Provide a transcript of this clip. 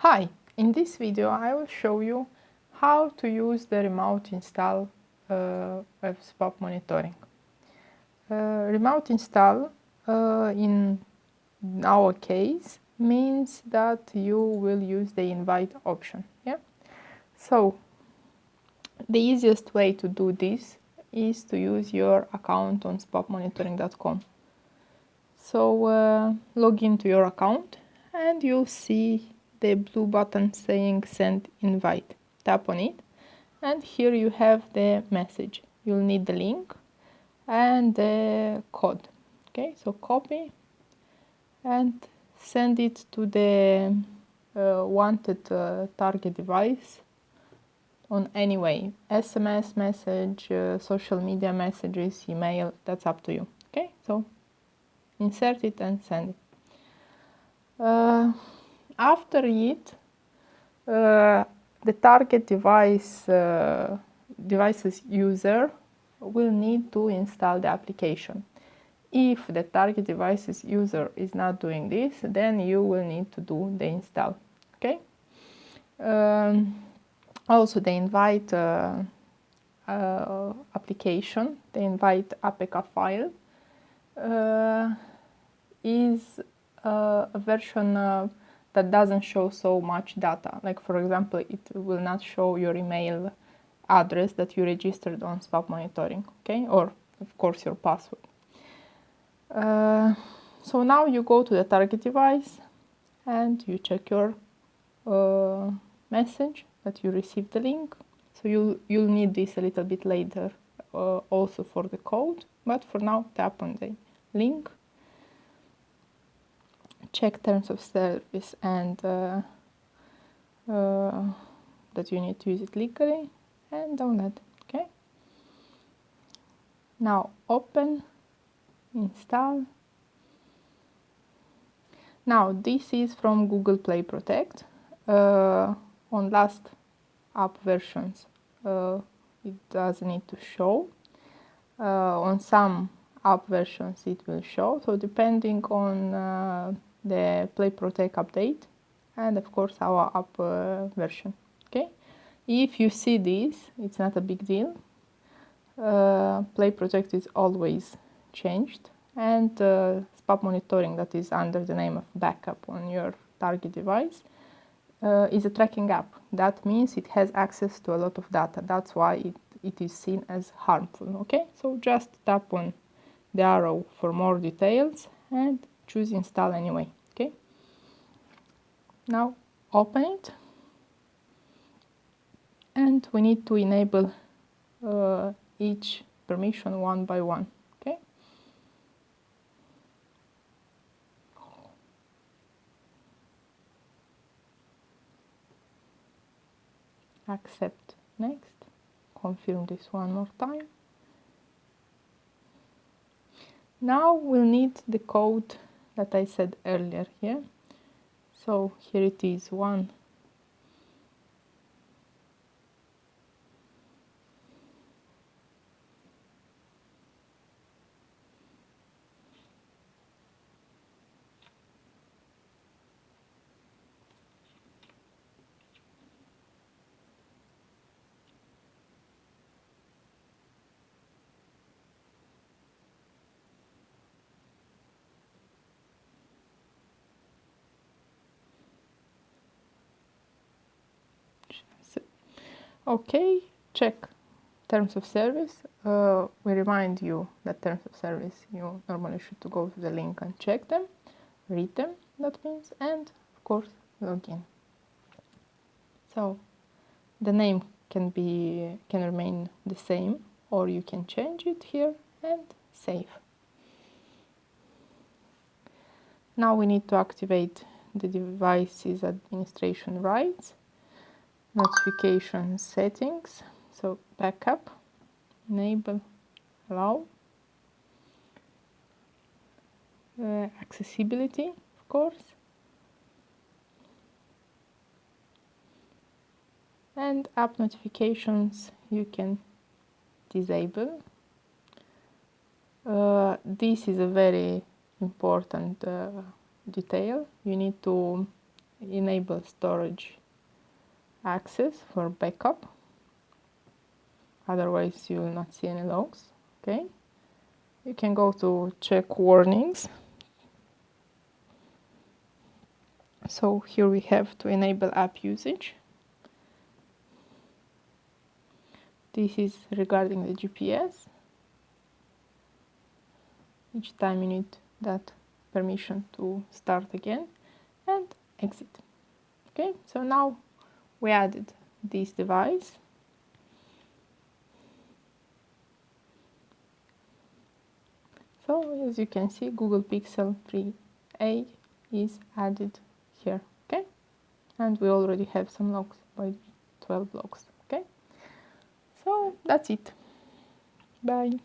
Hi, in this video I will show you how to use the remote install of SPAPP Monitoring. Remote install in our case means that you will use the invite option. Yeah. So the easiest way to do this is to use your account on spappmonitoring.com. So log into your account and you'll see the blue button saying send invite. Tap on it and here you have the message. You'll need the link and the code. Okay, so copy and send it to the wanted target device on any way. SMS message, social media messages, email, that's up to you. Okay, so insert it and send it. After it, the target device's user will need to install the application. If the target device's user is not doing this, then you will need to do the install. Okay. Also, the invite application, the invite APK file, is a version that doesn't show so much data. Like, for example, it will not show your email address that you registered on SPAPP Monitoring, okay? Or, of course, your password. So now you go to the target device and you check your message that you received the link. So you'll need this a little bit later also for the code, but for now tap on the link, check terms of service and that you need to use it legally and download. Okay, now open, install. Now this is from Google Play Protect. On last app versions it doesn't need to show. On some app versions it will show, so depending on the Play Protect update and of course our app version. Okay, if you see this, it's not a big deal. Play Protect is always changed, and SPAPP Monitoring, that is under the name of backup on your target device, is a tracking app. That means it has access to a lot of data. That's why it is seen as harmful. Okay, so just tap on the arrow for more details and choose install anyway. Okay, now open it and we need to enable each permission one by one. Okay, accept, next, confirm this one more time. Now we'll need the code that I said earlier here. So here it is, 1, okay, check terms of service. We remind you that terms of service, you normally should to go to the link and check them, read them, that means, and of course log in. So the name can remain the same, or you can change it here and save. Now we need to activate the device's administration rights, notification settings, so backup, enable, allow, accessibility, of course, and app notifications you can disable. This is a very important detail. You need to enable storage access for backup, otherwise you will not see any logs. Okay, you can go to check warnings. So here we have to enable app usage. This is regarding the GPS. Each time you need that permission to start again and exit. Okay, so now we added this device. So as you can see, Google Pixel 3a is added here. Okay, and we already have some logs, by 12 logs. Okay, so that's it. Bye.